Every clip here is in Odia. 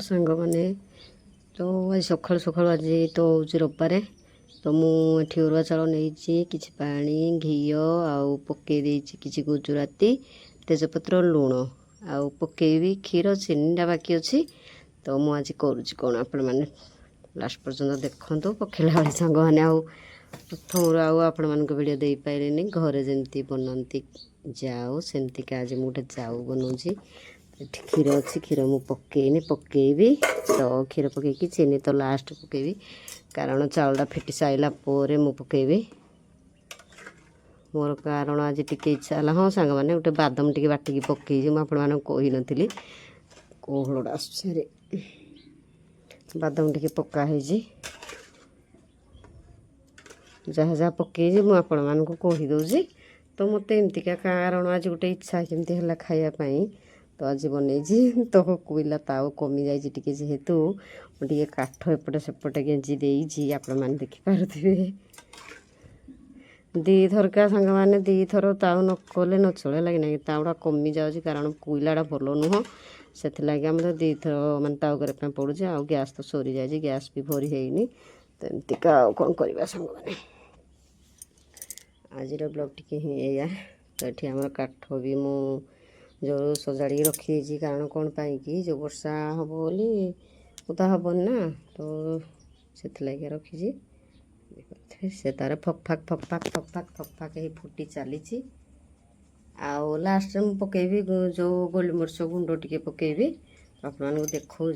सांग मैंने तो आज सकाल सकाल आज तो हूँ रविवार तो मुझे अरुआ चाउल नहीं कि पानी घी आउ पकई कि गुजराती तेजपत्र लुण आउ पकईबी क्षीर चीनीटा बाकी अच्छी तो मुझे करुच्ची कौन आपण मैंने लास्ट पर्यटन देखु पकेला भाई सांग मैंने प्रथम आपण मान भिडियो दे पारे घरे जमी बनाती जाऊ सेमती आज मुझे जाऊ बनाऊँगी क्षीर अच्छी क्षीर मु पकईनी पकईबी तो क्षीर पकईकी चीनी तो लास्ट पकईबी कारण चाउलटा फिटी साइला पर मु पकईबी मोर कारण आज टिके इच्छा है हाँ सांग मैंने गोटे बादाम टे बाटिकी पकईजी मुझे कही नी कोहलटा आसुरी बादाम टे पकाई जहाँ जहाँ पकईजी मुझे कहीदे तो मत एमतीका कारण आज गोटे इच्छा केमती है खायापाई तो आज बनई तो कोईला ताव कमी जाए जेहेतु मुझे काठ एपटे सेपटे गेंजी देजी आपण मैंने देखिपे दी थरका सांग मैंने दी थर ताव न कले न चले लगे तावड़ा कमी जाऊँगी कारण कोईलाटा भल नुह से आम तो दी थर मैं ताव करने पड़े आ गैस तो सरी जाए गैस भी भरी है तो एमतीका कौन करवा सांग मैंने आज ब्लॉग टी या तो ये आम काठ भी मु जो सजाड़ी रखी कारण कौन पाई कि जो वर्षा हम बोली उदा हेनी ना तो से रखी से तार फकफाक फकफाक फकफाक फकफाक ही फुटी चली आउ लास्ट में पकईबी जो गोलमरिच गुंड टी पकईबी आपको देखा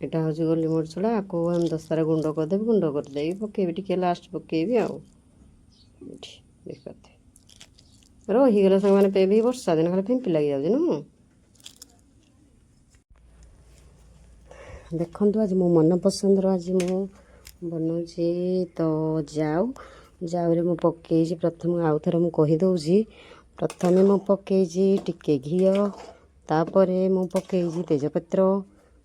यहाँ हूँ गोलमरिचड़ा आपको हम दस्तार गुंड करदेवी गुंड करदे पकईबी टी लास्ट पकईबी आउ देखते रहीगला सांग मैंने पे भी वर्षा दिन खाली फिंपी लगी जाऊँ नु देखु आज मो मन पसंद आज मु बनाऊँगी तो जाऊ जाऊ मु पकई प्रथम आउ थे मुझे कहीदे प्रथम मु पकई टिके घी तापर मु पकई तेजपत्र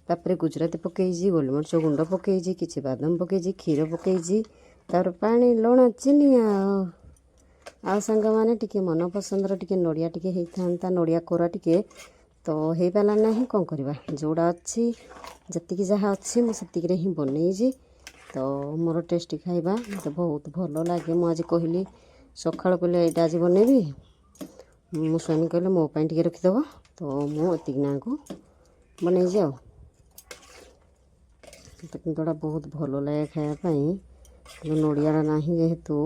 तापर गुजराती पकई गोलमरिच गुंड पकई कि बादाम पकई क्षीर पकई तार पानी लुण चीनी आ सांग मैंने टिके मन पसंदर टिके नड़िया टिके होता नड़िया कोरा टिके तो हो पाला ना कौन करवा जोड़ा अच्छी जी जहाँ अच्छी मुझे ही बनई तो मोर टेस्टी खाइबा मत बहुत भल लगे मुझे कहली सकाल कहले यहाँ आज बनैबी मो स्वामी कहले मोपाई टे रखीदेव तो मुझे ना को बनई जाओ तो कि बहुत भल लगे खायापाई नड़िया ना जेहेतु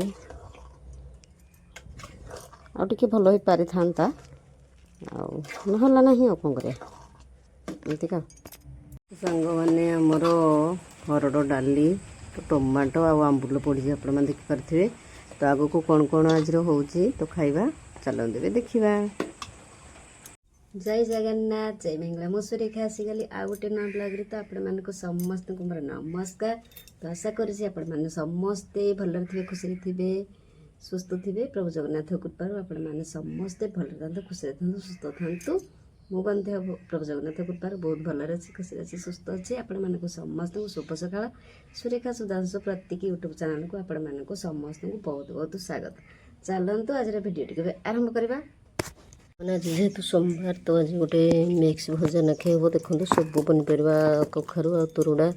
आउ टिके भल हो पारि था ना ना कौन कर सांग मैंने आमर हरड़ डाली तो टमाटो आंबुल पड़ी आप देखिपे तो आग को कौन कौन आज होची तो खाइबा चलो देवे देखा जय जगन्नाथ जय मंगला मो सुरेखा आसीगली आ गोटे ना ब्लॉग तो आपण समस्त मोर नमस्कार तो आशा करुँच आपण समस्ते भल थे खुशी थे सुस्थ थे प्रभु जगन्नाथ कृपार आपण मैंने समस्ते भल था खुशी था सुस्थ था मु बंधे प्रभु जगन्नाथ कृपार बहुत भल अच्छी खुशी अच्छी सुस्थ अच्छे आपण मानक समस्त शुभ सकाळ सुरेखा सुधांशु प्रतीक यूट्यूब चैनल को आपण मानक समस्त बहुत बहुत स्वागत चलतु आज भिडियो टी आरंभ करवा आज जेहेतु सोमवार तो आज गोटे मिक्स भोजन खे हे देखो सब पनीपरिया कखारू आ तुरुड़ा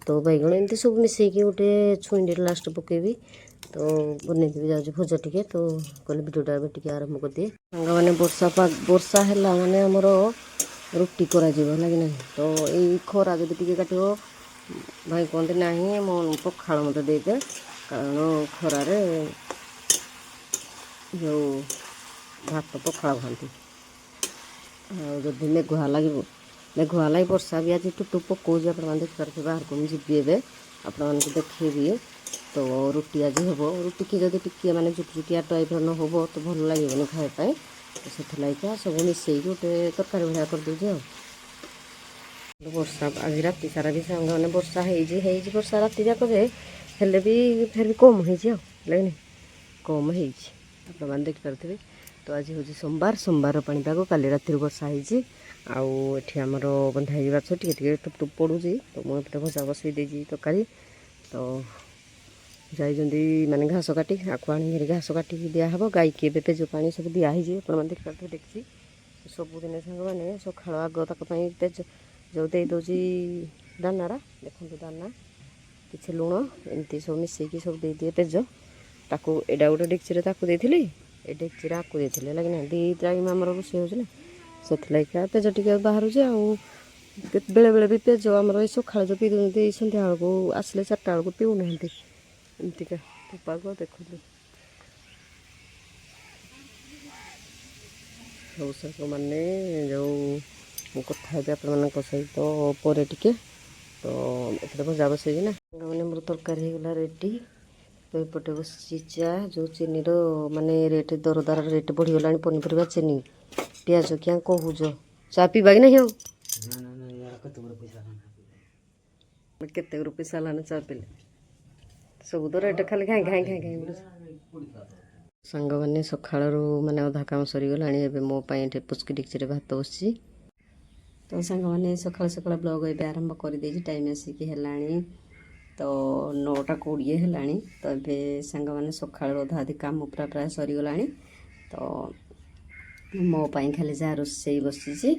तो बैगण एमती सब मिसेकी गोटे छुईंडे लास्ट पकेबी तो बनईदेवी जाऊँ भोज टे तो कहले भिडियोटा टे आरंभ कर दिए सांग मैंने वर्षा है मैंने आमर रुटी करा लगे ना तो यही खरा जब टे काट भाई कहते ना मो पखाड़ मत देदे कारण खरार जो भात पखाड़ खाती जदि मेघुआ लगे मेघुआ लगे वर्षा भी आज टुटु पकाऊँ आप देखिए बाहर को मुझे एवं आपण देखी तो रुटी आज हे रुटी की जब टी मैंने जुटिया टाइप न हो तो भल लगे खायापाई तो से सब मिसई गोटे तरकारी भाया करदे वर्षा आज राति सारा भी सांग मैंने वर्षा वर्षा राति जाक हेले भी फिर भी कम होगी कम होने देखिपे तो आज हूँ सोमवार सोमवार पाणीपाग काली राति वर्षा होती आउे आमर बंधा माछ टे टुप टुप पड़ू तो मुझे भजा बसई देजी तरकारी तो जाइए माने घास काटी आपको आनी घास काटिक दिहब गाई की एवं पेज पा सब दिखाई आप देखिए देखी सबुदिन सांग मैंने सका आग तक पेज जो दे दूँ दानार देखो दाना किसी लुण एमती सब मिसेक सब दे दिए पेज ताकू एडा गोटे डेक्ची ताकू देती ए डेक्ची आकू देती लगे ना दी टाइम आम रोषे हो से पेज टे बाहर बेले बेले भी पेज आम सका जो पी दूसरी सन्ध्या बेलू आसले 4टा बेलू पीऊना एमतीका पाग देखु सब साग मैंने जो कथा आप सहित पर टिके तो ये भजा बसई ना मैंने मोर तरकारी होगा रेडी तो एपटे बस चा जो चीनी माने रेट दरदार रेट बढ़ीगला पनीपरिया चीनी पियाज क्या कहूज चा पीवा कि नहीं केते पैसा लाने चा पीले सब तो रेट खाली घाई घाई घाई घाई सांग मैंने सका माने अधा काम सरीगला मो पुचकी डिक्ची भात बसी तो सांग मैंने सका सका ब्लॉग ये आरंभ कर टाइम आसिक है तो 9टा 20 है तो ये सांग मैंने सका अधा अधिक काम पूरा प्राय सरीगला तो मोपाई खाली जहाँ रोसे बसी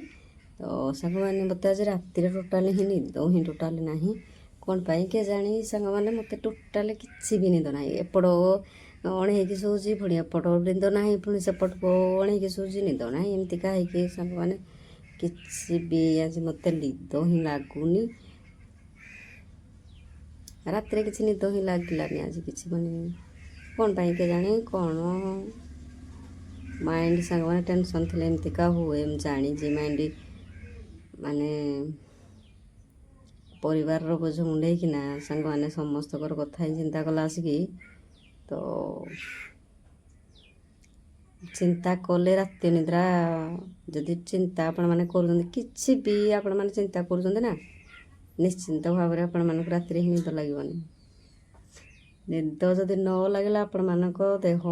तो सांग मैंने मत आज राति टोटाल ही निद ही टोटाल ना कौन पाई के जानी सांग मैंने मत टोटाल किसी भी निद ना एपट अणेक शोची पुणी एपट निद ना पुणी सेपट को अणेक शोची निद ना एमती कहीं सांग मैंने किसी भी आज मत निद ही लगुनि रात किसी निद ही लगलानी आज किसी माने कौन पाई के जानी कौन माइंड सांग मैंने टेंशन थे एमती का हुए जानी माइंड माने परिवार बोझ मुंडे कि ना सांग मैंने समस्त कथा चिंता कला आसिकी तो चिंता कले रात निद्रा जदि चिंता आपण मैंने किसी भी आपण मैंने चिंता कर निश्चिंत भाव में आपण मानक रात ही निद लगे निद जदि न लगे आपण मानक देह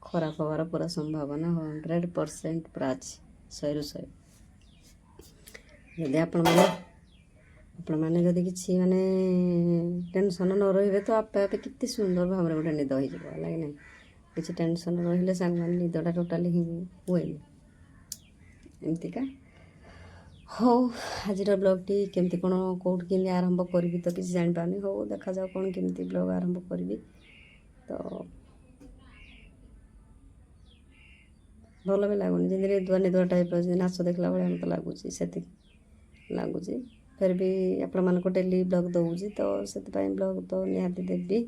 खराब हबार पूरा संभावना 100% पूरा अच्छी 100 जदि आपण मैंने जदि किसी माने टेंशन न रही तो आपे आपे कितनी सुंदर भाव में गोटे निद हो लगे ना किसी टेंशन रही सांग मैंने निदटा टोटाली ही हुए एमतीका हो आज ब्लॉगटी केमती कौन कौट कि आरंभ करी तो किसी जापानी हो देखा जाओ कौन केमती ब्लॉग आरंभ करी तो भल भी लगुनि जमी निदुआ निदुआ टाइप नाच देखला भाई मत लगुच से लगुच फिर भी आपण मानक डेली ब्लॉग दौजी तो से ब्लॉग तो निहाती देवी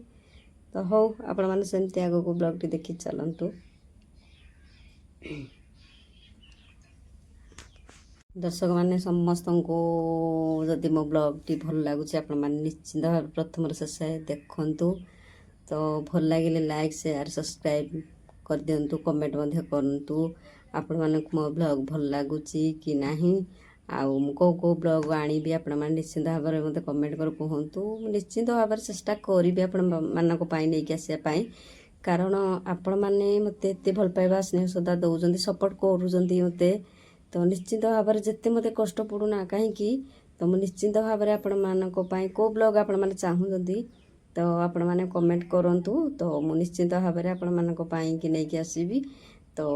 तो हो आपण मैंने सेमती आग को ब्लॉगटी देखी चलतु दर्शक मैंने समस्त को जदि मो ब्लॉगटी भल लगुच आपण मैंने निश्चिंत भाव प्रथम शेष देखु तो भल लगे लाइक शेयर सब्सक्राइब कर दिंतु कमेंट करूँ आपण मानक मो ब्लॉग भल लगुच कि नहीं आउ कौ ब्लॉग आनी आपण मैंने निश्चिंत भाव में मत कमेंट कर कहतु निश्चिंत भाव में चेष्टा करी आपण मानक नहीं आसापी कारण आपण मैंने मत एत भल पाइबा स्नेह श्रद्धा दौरान सपोर्ट कर मत तो निश्चिंत भाव में जिते मत कष्ट पड़ूना कहीं तो मुझे निश्चिंत भाव में आपण मानक को ब्लॉग आपण मैंने चाहूँगी तो आपण मैंने कमेंट करूँ तो मुझे निश्चिंत भाव में आपण मानक नहीं आसबि तो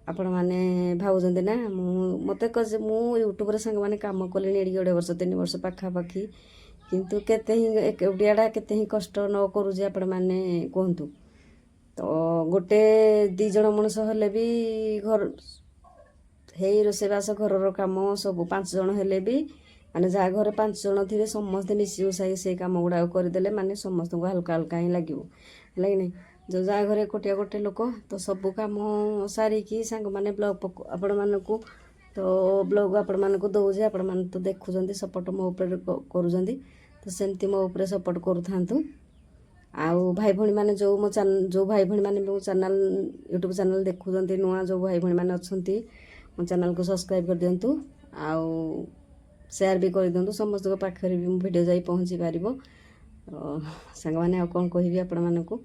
आपण मैंने भावुं ना मत मु यूट्यूब सांग मैंने कम कले 1.5 वर्ष 3 वर्ष पाखापाखि किंतु केते ही एकुटियाटा केते ही कष्ट न करूँ आपण मैंने कहतु तो गोटे 2 जन मनीष हेले भी घर हे रोषेबास घर कम सब 5 जन हेले भी माने जहाँ घर 5 जन थे समस्ते मिसी मुसाई से कम गुड़ा करदे माने समस्त को हल्का हल्का ही लगे नहीं जो जहाँ घर एकोटिया गोटे लोक तो सब कम सारिकी सांग मैंने ब्लॉग आपण मानक तो ब्लॉग आपण मानक दौजे आपण मान तो देखुं सपोर्ट मो ऊपर करुँच तो सेमती मो ऊपर सपोर्ट करूँ आउ भाई भौणी मैंने जो भाई भौणी मैंने मो चैनल यूट्यूब चैनल देखुं नुआ जो भाई भौणी मैंने अच्छा मो चैनल को सब्सक्राइब कर दिंतु आउ शेयर भी कर दिंतु समस्त पाखे भी वीडियो जाई पहुँची पार सांग मैंने कौन कहि आपण मानक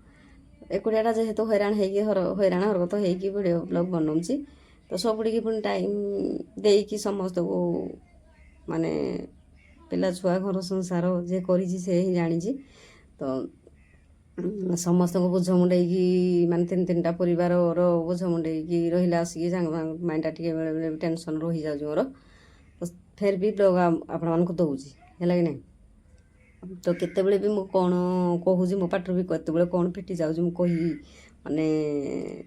एकुटियाटा जेहेतु हैरान हैरान हरकत होगी वीडियो ब्लॉग बनाऊँगी तो सबुड़ी पुणी टाइम देकी समस्त को माने पिला छुआ घर संसार जे करी से ही जानी तो समस्त को बोझ मुंडे माने 3-3टा परिवार बोझ मुंडे रही आसिक माइंडा टे बेले टेंशन रही जाऊँ मोर तो ଫେର୍ ବି ବ୍ଲଗ୍ ଆପଣମାନଙ୍କୁ ଦେଉଛି ହେଲା କି ନାହିଁ। ତ କେତେବେଳେ ବି ମୁଁ କ'ଣ କହୁଛି ମୋ ପାଟିରୁ ବି କେତେବେଳେ କ'ଣ ଫିଟି ଯାଉଛି ମୁଁ କହିବି ମାନେ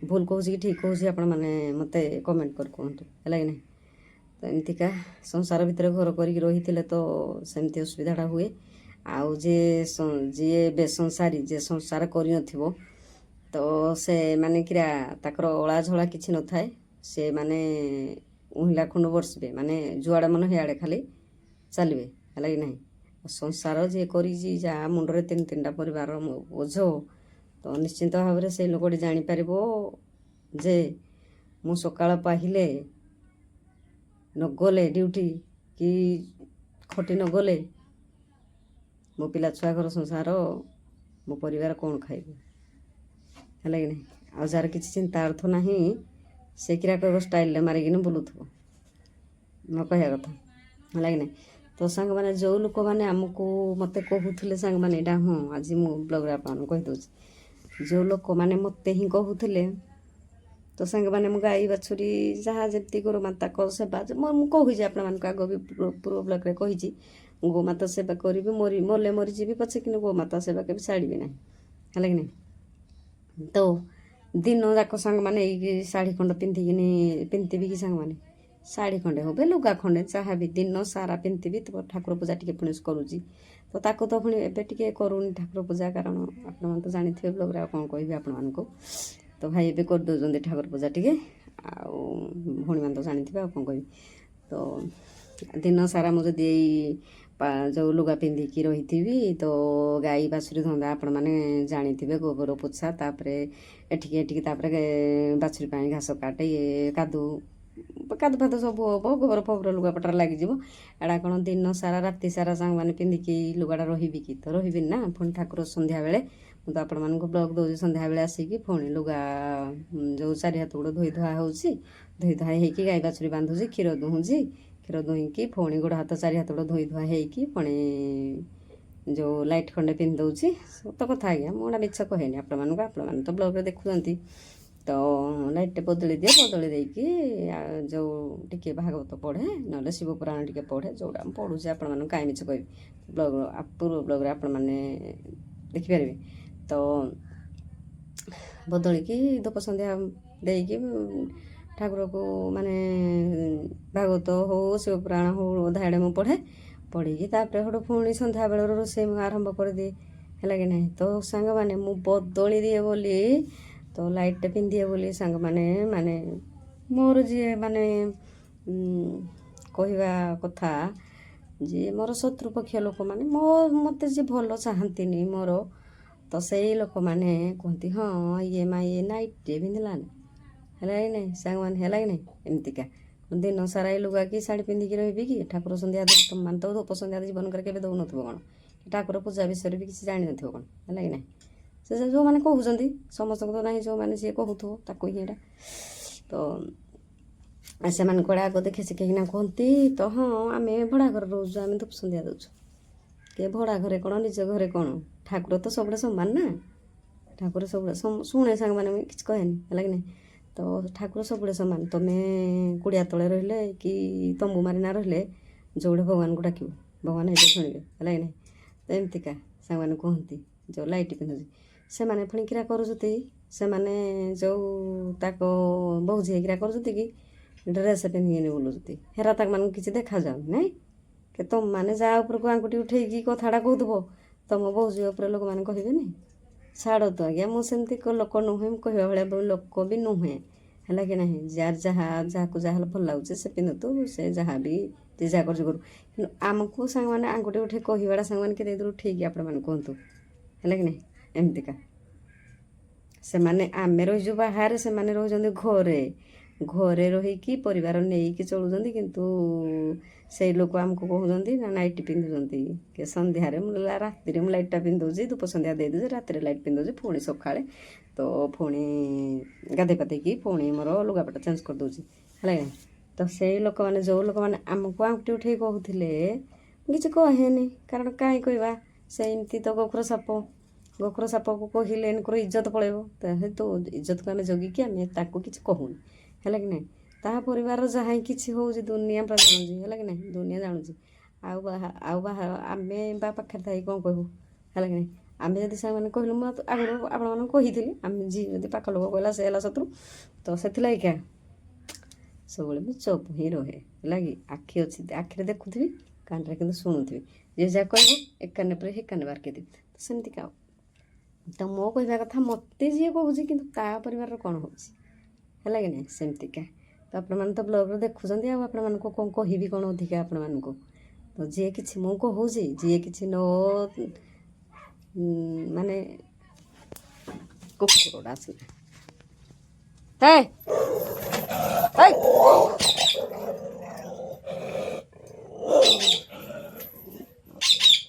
ଭୁଲ କହୁଛି କି ଠିକ୍ କହୁଛି ଆପଣମାନେ ମୋତେ କମେଣ୍ଟ କରି କୁହନ୍ତୁ ହେଲା କି ନାହିଁ। ତ ଏମିତିକା ସଂସାର ଭିତରେ ଘର କରିକି ରହିଥିଲେ ତ ସେମିତି ଅସୁବିଧାଟା ହୁଏ। ଆଉ ଯିଏ ବେସଂସାରୀ ଯିଏ ସଂସାର କରିନଥିବ ତ ସେମାନେ କିରା ତାଙ୍କର ଅଳାଝଳା କିଛି ନଥାଏ। ସେମାନେ ଉହିଲା ଖଣ୍ଡ ବର୍ଷିବେ ମାନେ ଯୁଆଡ଼େ ମନ ହିଆଡ଼େ ଖାଲି ଚାଲିବେ ହେଲା କି ନାହିଁ। ସଂସାର ଯିଏ କରିଛି ଯାହା ମୁଣ୍ଡରେ ତିନିଟା ପରିବାର ବୋଝ ତ ନିଶ୍ଚିନ୍ତ ଭାବରେ ସେଇ ଲୋକଟି ଜାଣିପାରିବ ଯେ ମୁଁ ସକାଳ ପାହିଲେ ନଗଲେ ଡ୍ୟୁଟି କି ଖଟି ନଗଲେ ମୋ ପିଲା ଛୁଆ ଘର ସଂସାର ମୋ ପରିବାର କ'ଣ ଖାଇବେ ହେଲା କି ନାହିଁ। ଆଉ ଯାହାର କିଛି ଚିନ୍ତା ଅର୍ଥ ନାହିଁ ସେ କିରା କହିବ ଷ୍ଟାଇଲ୍ରେ ମାରିକିନି ବୁଲୁଥିବ ମୋ କହିବା କଥା ହେଲା କି ନାହିଁ। ତ ସାଙ୍ଗମାନେ ଯେଉଁ ଲୋକମାନେ ଆମକୁ ମୋତେ କହୁଥିଲେ ସାଙ୍ଗମାନେ ଏଇଟା ହଁ ଆଜି ମୁଁ ବ୍ଲଗ୍ରେ ଆପଣମାନଙ୍କୁ କହିଦେଉଛି। ଯେଉଁ ଲୋକମାନେ ମୋତେ ହିଁ କହୁଥିଲେ ତ ସାଙ୍ଗମାନେ ମୁଁ ଗାଈ ବାଛୁରୀ ଯାହା ଯେମିତି ଗୋମାତାଙ୍କ ସେବା ମୁଁ କହୁଛି ଆପଣମାନଙ୍କୁ ଆଗ ବି ପୂର୍ବ ବ୍ଲଗ୍ରେ କହିଛି ଗୋମାତା ସେବା କରିବି ମଲେ ମରିଯିବି ପଛେ କିନ୍ତୁ ଗୋମାତା ସେବା କେବେ ଛାଡ଼ିବି ନାହିଁ ହେଲା କି ନାହିଁ। ତ ଦିନ ଯାକ ସାଙ୍ଗମାନେ ଏଇ ଶାଢ଼ୀ ଖଣ୍ଡ ପିନ୍ଧିଥିବି କି ସାଙ୍ଗମାନେ ଶାଢ଼ୀ ଖଣ୍ଡେ ହଉ ଲୁଗା ଖଣ୍ଡେ ଯାହା ବି ଦିନ ସାରା ପିନ୍ଧିଥିବି ତ ଠାକୁର ପୂଜା ଟିକେ ପୁଣି କରୁଛି। ତ ତାକୁ ତ ପୁଣି ଏବେ ଟିକେ କରୁନି ଠାକୁର ପୂଜା କାରଣ ଆପଣମାନେ ତ ଜାଣିଥିବେ ବ୍ଲଗ୍ରେ ଆଉ କ'ଣ କହିବି ଆପଣମାନଙ୍କୁ। ତ ଭାଇ ଏବେ କରିଦେଉଛନ୍ତି ଠାକୁର ପୂଜା ଟିକେ ଆଉ ଭଉଣୀମାନେ ତ ଜାଣିଥିବେ ଆଉ କ'ଣ କହିବି। ତ ଦିନ ସାରା ମୁଁ ଯଦି ଏଇ ଯେଉଁ ଲୁଗା ପିନ୍ଧିକି ରହିଥିବି ତ ଗାଈ ବାଛୁରୀ ଧନ୍ଦା ଆପଣମାନେ ଜାଣିଥିବେ ଗୋବର ପୋଛା ତାପରେ ଏଠିକି ତାପରେ ବାଛୁରୀ ପାଇଁ ଘାସ କାଟେ କାଦୁ ଫାଦ ସବୁ ହବ ଗୋବର ଫବର ଲୁଗାପଟାରେ ଲାଗିଯିବ। ଏଇଟା କ'ଣ ଦିନ ସାରା ରାତି ସାରା ସାଙ୍ଗମାନେ ପିନ୍ଧିକି ଲୁଗାଟା ରହିବି କି ତ ରହିବିନି ନା। ପୁଣି ଠାକୁର ସନ୍ଧ୍ୟାବେଳେ ମୁଁ ତ ଆପଣମାନଙ୍କୁ ବ୍ଲଗ୍ ଦେଉଛି ସନ୍ଧ୍ୟାବେଳେ ଆସିକି ପୁଣି ଲୁଗା ଯେଉଁ ଚାରି ହାତ ଗୋଡ଼ ଧୋଇ ଧୁଆ ହେଉଛି ଧୋଇ ଧୁଆ ହେଇକି ଗାଈ ବାଛୁରୀ ବାନ୍ଧୁଛି କ୍ଷୀର ଦୁହୁଁଛି କ୍ଷୀର ଦୁହିଁକି ପୁଣି ଗୋଡ଼ ହାତ ଚାରି ହାତ ଗୋଡ଼ ଧୋଇ ଧୁଆ ହେଇକି ପୁଣି ଯେଉଁ ଲାଇଟ୍ ଖଣ୍ଡେ ପିନ୍ଧି ଦେଉଛି। ସତ କଥା ଆଜ୍ଞା ମୁଁ ଏଇଟା ମିଛ କହେନି ଆପଣମାନଙ୍କୁ ଆପଣମାନେ ତ ବ୍ଲଗ୍ରେ ଦେଖୁଛନ୍ତି। ତ ଲାଇଟ୍ଟେ ବଦଳି ଦେଇକି ଯେଉଁ ଟିକେ ଭାଗବତ ପଢ଼େ ନହେଲେ ଶିବ ପୁରାଣ ଟିକେ ପଢ଼େ ଯେଉଁଟା ମୁଁ ପଢ଼ୁଛି ଆପଣମାନଙ୍କୁ କାହିଁ ମିଛ କହିବି ପୂର୍ବ ବ୍ଲଗ୍ରେ ଆପଣମାନେ ଦେଖିପାରିବେ। ତ ବଦଳିକି ଧୂପ ସନ୍ଧ୍ୟା ଦେଇକି ଠାକୁରକୁ ମାନେ ଭାଗବତ ହଉ ଶିବ ପୁରାଣ ହଉ ଅଧାଆଡ଼େ ମୁଁ ପଢ଼ିକି ତାପରେ ହେଠୁ ପୁଣି ସନ୍ଧ୍ୟାବେଳର ରୋଷେଇ ମୁଁ ଆରମ୍ଭ କରିଦିଏ ହେଲା କି ନାହିଁ। ତ ସାଙ୍ଗମାନେ ମୁଁ ବଦଳି ଦିଏ ବୋଲି ତ ଲାଇଟ୍ଟେ ପିନ୍ଧିଏ ବୋଲି ସାଙ୍ଗମାନେ ମାନେ ମୋର ଯିଏ ମାନେ କହିବା କଥା ଯିଏ ମୋର ଶତ୍ରୁପକ୍ଷ ଲୋକମାନେ ମୋତେ ଯିଏ ଭଲ ଚାହାନ୍ତିନି ମୋର ତ ସେଇ ଲୋକମାନେ କୁହନ୍ତି ହଁ ଇଏ ନାଇଟ୍ଟେ ପିନ୍ଧିଲାନି ହେଲା କି ନାହିଁ ସାଙ୍ଗମାନେ ହେଲା କି ନାହିଁ। ଏମିତିକା ଦିନ ସାରା ଏଇ ଲୁଗା କି ଶାଢ଼ୀ ପିନ୍ଧିକି ରହିବି କି ଠାକୁର ସନ୍ଧ୍ୟା ତୁମମାନେ ତ ଧୂପ ସନ୍ଧ୍ୟା ଜୀବନରେ କେବେ ଦେଉନଥିବ କ'ଣ କି ଠାକୁର ପୂଜା ବିଷୟରେ ବି କିଛି ଜାଣିନଥିବ କ'ଣ ହେଲା କି ନାହିଁ। ସେ ଯେଉଁମାନେ କହୁଛନ୍ତି ସମସ୍ତଙ୍କୁ ତ ନାହିଁ ଯେଉଁମାନେ ସିଏ କହୁଥିବ ତାକୁ ହିଁ ଏଇଟା ତ ସେମାନେ କୁଆଡ଼େ ଆଗ ଦେଖେ ଶିଖେଇକିନା କୁହନ୍ତି ତ ହଁ ଆମେ ଭଡ଼ା ଘରେ ରହୁଛୁ ଆମେ ଧୂପ ସନ୍ଧ୍ୟା ଦେଉଛୁ କିଏ ଭଡ଼ା ଘରେ କ'ଣ ନିଜ ଘରେ କ'ଣ ଠାକୁର ତ ସବୁବେଳେ ସମାନ ନା ଠାକୁର ସବୁବେଳେ ଶୁଣେ ସାଙ୍ଗମାନେ ମୁଁ କିଛି କହେନି ହେଲା କି ନାହିଁ। ତ ଠାକୁର ସବୁବେଳେ ସମାନ ତୁମେ କୁଡ଼ିଆ ତଳେ ରହିଲେ କି ତମ୍ବୁ ମାରିନା ରହିଲେ ଯେଉଁଠି ଭଗବାନଙ୍କୁ ଡାକିବ ଭଗବାନ ହେଇଠି ଶୁଣିବେ ହେଲା କି ନାହିଁ। ତ ଏମିତିକା ସାଙ୍ଗମାନେ କୁହନ୍ତି ଯେଉଁ ଲାଇଟ୍ ପିନ୍ଧୁଛି ସେମାନେ ପୁଣି କିରା କରୁଛନ୍ତି ସେମାନେ ଯେଉଁ ତାକୁ ବୋହୂ ଝିଅ କିରା କରୁଛନ୍ତି କି ଡ୍ରେସ୍ ପିନ୍ଧିକିନି ବୁଲୁଛନ୍ତି ହେରା ତାଙ୍କମାନଙ୍କୁ କିଛି ଦେଖାଯାଉନି ନାଇଁ କି ତୁମମାନେ ଯାହା ଉପରକୁ ଆଙ୍ଗୁଠି ଉଠେଇକି କଥାଟା କହୁଥିବ ତୁମ ବୋହୂ ଝିଅ ଉପରେ ଲୋକମାନେ କହିବେନି ଛାଡ଼ ତ ଆଜ୍ଞା ମୁଁ ସେମିତି ଲୋକ ନୁହେଁ ମୁଁ କହିବା ଭଳିଆ ଲୋକ ବି ନୁହେଁ ହେଲା କି ନାହିଁ। ଯାହାକୁ ଯାହା ଭଲ ଲାଗୁଛି ସେ ପିନ୍ଧନ୍ତୁ ସେ ଯାହା ବି ଯେ ଯାହା କରୁଛି କରୁ କିନ୍ତୁ ଆମକୁ ସାଙ୍ଗମାନେ ଆଙ୍ଗୁଠି ଉଠେଇ କହିବାଟା ସାଙ୍ଗମାନେ କେତେ ଦୂର ଠିକ୍ ଆପଣମାନେ କୁହନ୍ତୁ ହେଲା କି ନାହିଁ। ଏମିତିକା ସେମାନେ ଆମେ ରହିଛୁ ବାହାରେ ସେମାନେ ରହୁଛନ୍ତି ଘରେ ରହିକି ପରିବାର ନେଇକି ଚଳୁଛନ୍ତି କିନ୍ତୁ ସେଇ ଲୋକ ଆମକୁ କହୁଛନ୍ତି ନା ନାଇଟ୍ ପିନ୍ଧୁଛନ୍ତି କି ସନ୍ଧ୍ୟାରେ ରାତିରେ ମୁଁ ଲାଇଟ୍ଟା ପିନ୍ଧୁଛି ଧୂପ ସନ୍ଧ୍ୟା ଦେଇଦେଉଛି ରାତିରେ ଲାଇଟ୍ ପିନ୍ଧୁଛି ପୁଣି ସକାଳେ ତ ପୁଣି ଗାଧୋଇ ପାଧେଇକି ପୁଣି ମୋର ଲୁଗାପଟା ଚେଞ୍ଜ କରିଦେଉଛି ହେଲା କି ତ ସେଇ ଲୋକମାନେ ଯେଉଁ ଲୋକମାନେ ଆମକୁ ଆଙ୍ଗୁଠି ଉଠେଇ କହୁଥିଲେ କିଛି କହେନି କାରଣ କାହିଁ କହିବା ସେମିତି ତ ଗୋଖର ସାପକୁ କହିଲେ ଏନଙ୍କର ଇଜ୍ଜତ ପଳେଇବ ତ ଇଜ୍ଜତକୁ ଆମେ ଜଗିକି ଆମେ ତାକୁ କିଛି କହୁନି ହେଲା କି ନାହିଁ। ତା ପରିବାରର ଯାହା କିଛି ହେଉଛି ଦୁନିଆ ପୁରା ଜାଣୁଛି ହେଲା କି ନାହିଁ, ଦୁନିଆ ଜାଣୁଛି। ଆଉ ବାହାର ଆମେ ବା ପାଖରେ ଥାଇ କ'ଣ କହିବୁ ହେଲା କି ନାହିଁ। ଆମେ ଯଦି ସାଙ୍ଗମାନେ କହିଲୁ, ମୁଁ ଆଗରୁ ଆପଣମାନଙ୍କୁ କହିଥିଲି, ଆମେ ଯିଏ ଯଦି ପାଖ ଲୋକ କହିଲା ସେ ହେଲା ଶତ୍ରୁ। ତ ସେଥିଲାଗି କାଁ ସବୁବେଳେ ମୁଁ ଚୁପ୍ ହିଁ ରହେ ହେଲା କି। ଆଖି ଅଛି, ଆଖିରେ ଦେଖୁଥିବି, କାନରେ କିନ୍ତୁ ଶୁଣୁଥିବି। ଯିଏ ଯାହା କହିବ ଏକ କାନରେ ପରେ ଏକ କାନରେ ବାରକେଇଦେବି। ତ ସେମିତି କାଁ ତ ମୋ କହିବା କଥା, ମୋତେ ଯିଏ କହୁଛି କିନ୍ତୁ ତା ପରିବାରର କ'ଣ ହେଉଛି ହେଲା କି ନାହିଁ, ସେମିତିକା। ତ ଆପଣମାନେ ତ ବ୍ଲଗ୍ରୁ ଦେଖୁଛନ୍ତି, ଆଉ ଆପଣମାନଙ୍କୁ କ'ଣ କହିବି କ'ଣ ଅଧିକା ଆପଣମାନଙ୍କୁ। ତ ଯିଏ କିଛି ମୁଁ କହୁଛି, ଯିଏ କିଛି ମାନେ କୁକୁରଟା ଆସିଲା ହେ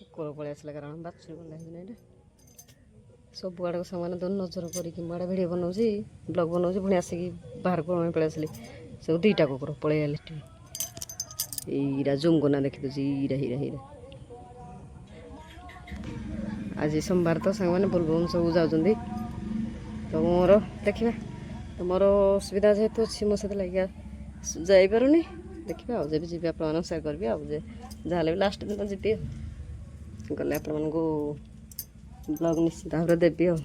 କୁକୁର ପଳେଇ ଆସିଲା, କାରଣ ବାଛୁରୀ ବନ୍ଧା ହେଇଛି ନା ଏଇଟା। ସବୁଆଡ଼କୁ ସାଙ୍ଗମାନେ ତ ନଜର କରିକି ମୁଁ ଆଡ଼େ ଭିଡ଼ିଓ ବନାଉଛି, ବ୍ଲଗ୍ ବନାଉଛି, ପୁଣି ଆସିକି ବାହାରକୁ ଆମେ ପଳେଇ ଆସିଲି। ସବୁ 2ଟା କୁକୁର ପଳେଇ ଆଇଲେ। ଏଇରା ଜୁଙ୍ଗନା ଦେଖିଦେଉଛି, ଇରା ହିରା ହିରା। ଆଜି ସୋମବାର ତ ସାଙ୍ଗମାନେ ବୋଲବମ୍ ସବୁ ଯାଉଛନ୍ତି। ତ ମୋର ଦେଖିବା, ତ ମୋର ଅସୁବିଧା ଯେହେତୁ ଅଛି, ମୁଁ ସେଥିଲାଗି ଯାଇପାରୁନି। ଦେଖିବା ଆଉ ଯେବେ ଯିବି ଆପଣମାନଙ୍କୁ ସେୟାର କରିବି। ଆଉ ଯେ ଯାହାହେଲେ ବି ଲାଷ୍ଟ ଦିନ ଯିବି, ଗଲେ ଆପଣମାନଙ୍କୁ ବ୍ଲଗ୍ ନିଶ୍ଚିତ ଭାବରେ ଦେବି ଆଉ।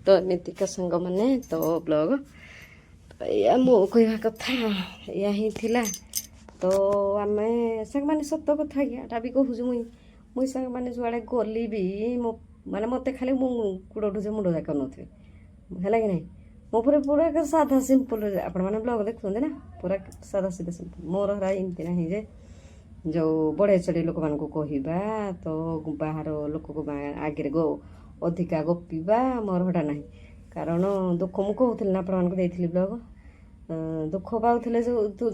ତ ଏମିତିକା ସାଙ୍ଗମାନେ ତ ବ୍ଲଗ୍ ଏଇଆ ମୋ କହିବା କଥା ଏଇଆ ହିଁ ଥିଲା। ତ ଆମେ ସାଙ୍ଗମାନେ ସତ କଥା ଏଇଟା ବି କହୁଛୁ, ମୁଇଁ ସାଙ୍ଗମାନେ ଯୁଆଡ଼େ ଗଲି ବି ମାନେ ମୋତେ ଖାଲି ମୁଁ କୁଡ଼ ଉଠୁଛି, ମୁଣ୍ଡ ଯାକ ନଥିବେ ହେଲା କି ନାହିଁ। ମୋ ପୁରା ସାଧା ସିମ୍ପଲ୍, ଆପଣମାନେ ବ୍ଲଗ୍ ଦେଖୁଛନ୍ତି ନା, ପୁରା ସାଧା ସିଧା ସିମ୍ପଲ୍। ମୋର ହେରା ଏମିତି ନାହିଁ ଯେ ଯେଉଁ ବଢ଼େଇ ଚଢ଼େଇ ଲୋକମାନଙ୍କୁ କହିବା, ତ ବାହାର ଲୋକକୁ ଆଗରେ ଅଧିକା ଗପିବା, ମୋର ହେଟା ନାହିଁ। କାରଣ ଦୁଃଖ ମୁଁ କହୁଥିଲି ନା ଆପଣମାନଙ୍କୁ ଦେଇଥିଲି ବ୍ଲଗ୍, ଦୁଃଖ ପାଉଥିଲେ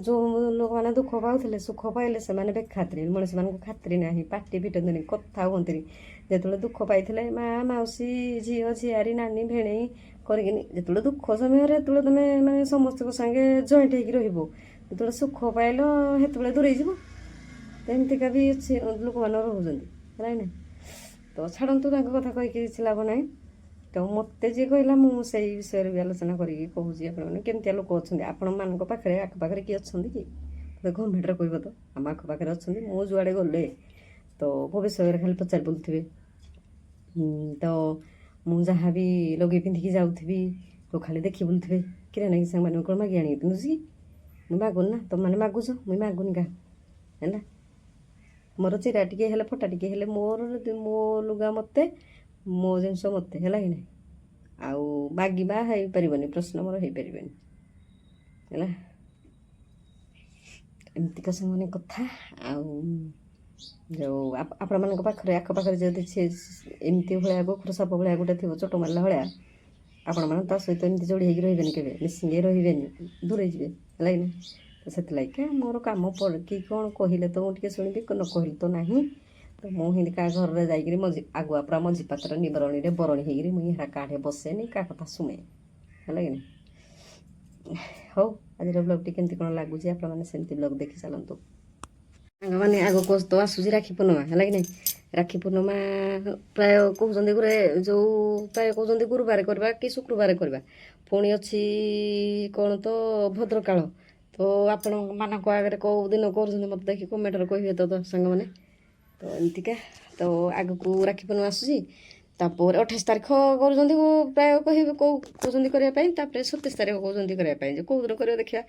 ଯେଉଁ ଲୋକମାନେ ଦୁଃଖ ପାଉଥିଲେ, ସୁଖ ପାଇଲେ ସେମାନେ ବେଖାତିରି, ମଣିଷମାନଙ୍କୁ ଖାତିରି ନାହିଁ, ପାଟି ଫିଟନ୍ତିନି, କଥା ହୁଅନ୍ତିନି। ଯେତେବେଳେ ଦୁଃଖ ପାଇଥିଲେ ମା, ମାଉସୀ, ଝିଅ, ଝିଆରୀ, ନାନୀ, ଭେଣେଇ କରିକିନି, ଯେତେବେଳେ ଦୁଃଖ ସମୟରେ ସେତେବେଳେ ତୁମେ ମାନେ ସମସ୍ତଙ୍କ ସାଙ୍ଗେ ଜଏଣ୍ଟ ହେଇକି ରହିବ, ଯେତେବେଳେ ସୁଖ ପାଇଲ ସେତେବେଳେ ଦୂରେଇ ଯିବ। ତ ଏମିତିକା ବି ଅଛି ଲୋକମାନେ ରହୁଛନ୍ତି ହେଲା କି ନାହିଁ। ତ ଛାଡ଼ନ୍ତୁ, ତାଙ୍କ କଥା କହିକି କିଛି ଲାଭ ନାହିଁ। ତ ମୋତେ ଯିଏ କହିଲା, ମୁଁ ସେଇ ବିଷୟରେ ବି ଆଲୋଚନା କରିକି କହୁଛି ଆପଣମାନେ କେମିତିଆ ଲୋକ ଅଛନ୍ତି ଆପଣମାନଙ୍କ ପାଖରେ, ଆଖପାଖରେ କିଏ ଅଛନ୍ତି କି? ଗଭର୍ଣ୍ଣମେଣ୍ଟରେ କହିବ ତ ଆମ ଆଖପାଖରେ ଅଛନ୍ତି। ମୁଁ ଯୁଆଡ଼େ ଗଲେ ତ ମୋ ବିଷୟରେ ଖାଲି ପଚାରି ବୁଲୁଥିବେ। ତ ମୁଁ ଯାହା ବି ଲଗେଇ ପିନ୍ଧିକି ଯାଉଥିବି, ତ ଖାଲି ଦେଖି ବୁଲୁଥିବେ, କିରା ନାଇଁ ସାଙ୍ଗମାନଙ୍କୁ କ'ଣ ମାଗି ଆଣିକି ପିନ୍ଧୁଛି କି? ମୁଁ ମାଗୁନି ନା, ତୁମମାନେ ମାଗୁଛ, ମୁଇଁ ମାଗୁନି କାହା ହେଲା। ମୋର ଚିରା ଟିକେ ହେଲେ, ଫଟା ଟିକେ ହେଲେ, ମୋ ଲୁଗା ମୋତେ, ମୋ ଜିନିଷ ମୋତେ ହେଲା କି ନାହିଁ। ଆଉ ମାଗିବା ହେଇପାରିବନି, ପ୍ରଶ୍ନ ମୋର ହେଇପାରିବନି ହେଲା। ଏମିତିକା ସାଙ୍ଗମାନେ କଥା। ଆଉ ଯେଉଁ ଆପଣମାନଙ୍କ ପାଖରେ ଆଖପାଖରେ ଯଦି ଏମିତି ଭଳିଆ ଗୋଖର ସାପ ଭଳିଆ ଗୋଟେ ଥିବ, ଚୋଟ ମାରିଲା ଭଳିଆ, ଆପଣମାନେ ତା ସହିତ ଏମିତି ଯୋଡ଼ି ହେଇକି ରହିବେନି, କେବେ ମିଶିକି ରହିବେନି, ଦୂରେଇ ଯିବେ ହେଲା କି ନାହିଁ। ତ ସେଥିଲାଗି ମୋର କାମ କି କ'ଣ କହିଲେ ତ ମୁଁ ଟିକେ ଶୁଣିବି, ନ କହିଲେ ତ ନାହିଁ। ତ ମୁଁ ହିନ୍ତି କାହା ଘରରେ ଯାଇକିରି ଆଗୁଆ ପୁରା ମଝି ପାତ୍ର ନିବରଣୀରେ ବରଣୀ ହେଇକିରି ମୁଇଁ ହେରା କାହାଠେ ବସେନି, କାହା କଥା ଶୁଣେ ହେଲା କି ନାହିଁ। ହଉ, ଆଜିର ବ୍ଲଗ୍ଟି କେମିତି କ'ଣ ଲାଗୁଛି ଆପଣମାନେ ସେମିତି ବ୍ଲଗ୍ ଦେଖି ଚାଲନ୍ତୁ ସାଙ୍ଗମାନେ। ଆଗକୁ ତ ଆସୁଛି ରାକ୍ଷୀ ପୂର୍ଣ୍ଣିମା ହେଲା କି ନାହିଁ। ରାକ୍ଷୀ ପୂର୍ଣ୍ଣିମା ପ୍ରାୟ କହୁଛନ୍ତି ପ୍ରାୟ କହୁଛନ୍ତି ଗୁରୁବାର କରିବା କି ଶୁକ୍ରବାର କରିବା। ପୁଣି ଅଛି କ'ଣ ତ ଭଦ୍ରକାଳ। ତ ଆପଣମାନଙ୍କ ଆଗରେ କେଉଁ ଦିନ କରୁଛନ୍ତି ମୋତେ ଦେଖି କମେଣ୍ଟରେ କହିବେ ତ ସାଙ୍ଗମାନେ। ତ ଏମିତିକା ତ ଆଗକୁ ରାକ୍ଷୀ ପୂର୍ଣ୍ଣିମା ଆସୁଛି। ତାପରେ 28 ତାରିଖ କରୁଛନ୍ତି, ପ୍ରାୟ କହିବେ କହୁଛନ୍ତି କରିବା ପାଇଁ। ତାପରେ 27 ତାରିଖ କହୁଛନ୍ତି କରିବା ପାଇଁ, ଯେ କେଉଁ ଦିନ କରିବା ଦେଖିବା।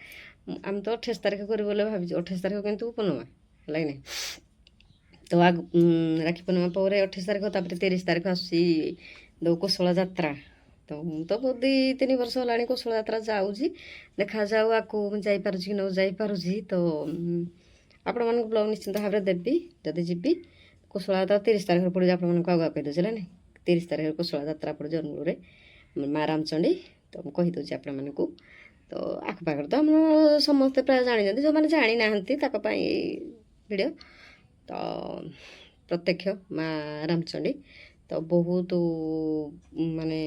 ଆମେ ତ 28 ତାରିଖ କରିବୁ ବୋଲି ଭାବିଛୁ। 28 ତାରିଖ କିନ୍ତୁ ପୂର୍ଣ୍ଣିମା ହେଲା କି ନାହିଁ। ତ ରାକ୍ଷୀ ପୂର୍ଣ୍ଣିମା ପରେ 28 ତାରିଖ, ତାପରେ 30 ତାରିଖ ଆସୁଛି କୋଶଳ ଯାତ୍ରା। ତ ମୁଁ ତ 2-3 ବର୍ଷ ହେଲାଣି କୋଶଳ ଯାତ୍ରା ଯାଉଛି, ଦେଖାଯାଉ ଆଗକୁ ମୁଁ ଯାଇପାରୁଛି କି ନ ଯାଇପାରୁଛି। ତ ଆପଣମାନଙ୍କୁ ବ୍ଲଗ୍ ନିଶ୍ଚିନ୍ତ ଭାବରେ ଦେବି ଯଦି ଯିବି। କୋଶଳ ଯାତ୍ରା 30 ତାରିଖରେ ପଡ଼ିଛି, ଆପଣମାନଙ୍କୁ ଆଗୁଆ କହିଦେଉଛି ହେଲା ନାହିଁ। 30 ତାରିଖରେ କୋଶଳ ଯାତ୍ରା ପଡ଼ିଛି ଅନୁଗୁଳରେ, ମା ରାମଚଣ୍ଡୀ। ତ ମୁଁ କହିଦେଉଛି ଆପଣମାନଙ୍କୁ। ତ ଆଖପାଖରେ ତ ଆମର ସମସ୍ତେ ପ୍ରାୟ ଜାଣିଛନ୍ତି, ଯେଉଁମାନେ ଜାଣିନାହାନ୍ତି ତାଙ୍କ ପାଇଁ ଭିଡ଼ିଓ। ତ ପ୍ରତ୍ୟକ୍ଷ ମା ରାମଚଣ୍ଡୀ ତ ବହୁତ ମାନେ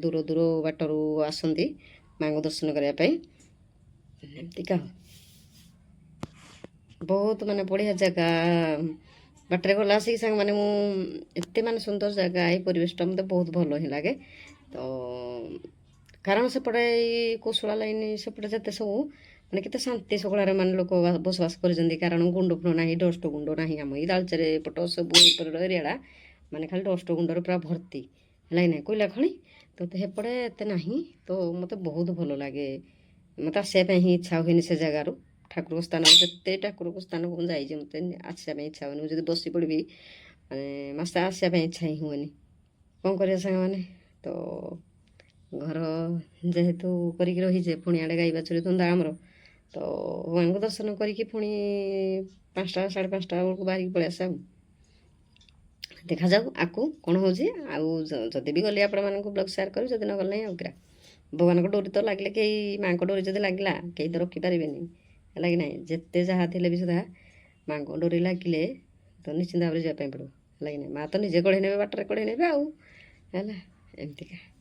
ଦୂର ଦୂର ବାଟରୁ ଆସନ୍ତି ମାଙ୍କୁ ଦର୍ଶନ କରିବା ପାଇଁ। ଏମିତିକା ବହୁତ ମାନେ ବଢ଼ିଆ ଜାଗା। ବାଟରେ ଗଲା ଆସିକି ସାଙ୍ଗମାନେ ମୁଁ ଏତେ ମାନେ ସୁନ୍ଦର ଜାଗା, ଏଇ ପରିବେଶଟା ମୋତେ ବହୁତ ଭଲ ହିଁ ଲାଗେ। ତ କାରଣ ସେପଟେ ଏଇ କୋଶଳା ଲାଇନ୍ ସେପଟେ ଯେତେ ସବୁ ମାନେ କେତେ ଶାନ୍ତି ଶୃଙ୍ଖଳାରେ ମାନେ ଲୋକ ବସବାସ କରିଛନ୍ତି। କାରଣ ଗୁଣ୍ଡ ଫୁଣ୍ଡ ନାହିଁ, ଡଷ୍ଟ ଗୁଣ୍ଡ ନାହିଁ। ଆମ ଏଇ ତାଳଚେର ଏପଟ ସବୁ ଏପଟ ଏରିଆଟା ମାନେ ଖାଲି ଡଷ୍ଟ ଗୁଣ୍ଡରେ ପୁରା ଭର୍ତ୍ତି ହେଲା କି ନାହିଁ, କୋଇଲା ଖଣି। ତ ସେପଟେ ଏତେ ନାହିଁ। ତ ମୋତେ ବହୁତ ଭଲ ଲାଗେ, ମୋତେ ଆସିବା ପାଇଁ ହିଁ ଇଚ୍ଛା ହୁଏନି ସେ ଜାଗାରୁ। ଠାକୁରଙ୍କ ସ୍ଥାନ ଯେତେ ଠାକୁରଙ୍କ ସ୍ଥାନକୁ ମୁଁ ଯାଇଛି ମୋତେ ଆସିବା ପାଇଁ ଇଚ୍ଛା ହୁଏନି। ମୁଁ ଯଦି ବସି ପଡ଼ିବି ମାନେ ମାସେ ଆସିବା ପାଇଁ ଇଚ୍ଛା ହିଁ ହୁଏନି। କ'ଣ କରିବା ସାଙ୍ଗମାନେ, ତ ଘର ଯେହେତୁ କରିକି ରହିଛେ, ପୁଣି ଆଡ଼େ ଗାଈ ବାଛୁରୀ ଧନ୍ଦା ଆମର। ତ ଭଗବାନଙ୍କୁ ଦର୍ଶନ କରିକି ପୁଣି 5ଟା 5:30 ବେଳକୁ ବାହାରିକି ପଳେଇ ଆସେ ଆଉ। ଦେଖାଯାଉ ଆଗକୁ କ'ଣ ହେଉଛି। ଆଉ ଯଦି ବି ଗଲି ଆପଣମାନଙ୍କୁ ବ୍ଲଗ୍ ସେୟାର କରିବି, ଯଦି ନ ଗଲେ ନାହିଁ ଆଉ କିରା। ଭଗବାନଙ୍କ ଡୋରି ତ ଲାଗିଲେ କେହି, ମାଆଙ୍କ ଡୋରି ଯଦି ଲାଗିଲା କେହି ତ ରଖିପାରିବେନି ହେଲା କି ନାହିଁ। ଯେତେ ଯାହା ଥିଲେ ବି ସୁଦ୍ଧା ମାଆଙ୍କ ଡୋରି ଲାଗିଲେ ତ ନିଶ୍ଚିନ୍ତ ଭାବରେ ଯିବା ପାଇଁ ପଡ଼ିବ ହେଲା କି ନାହିଁ। ମାଆ ତ ନିଜେ କଢ଼େଇ ନେବେ, ବାଟରେ କଢ଼େଇ ନେବେ ଆଉ ହେଲା ଏମିତିକା।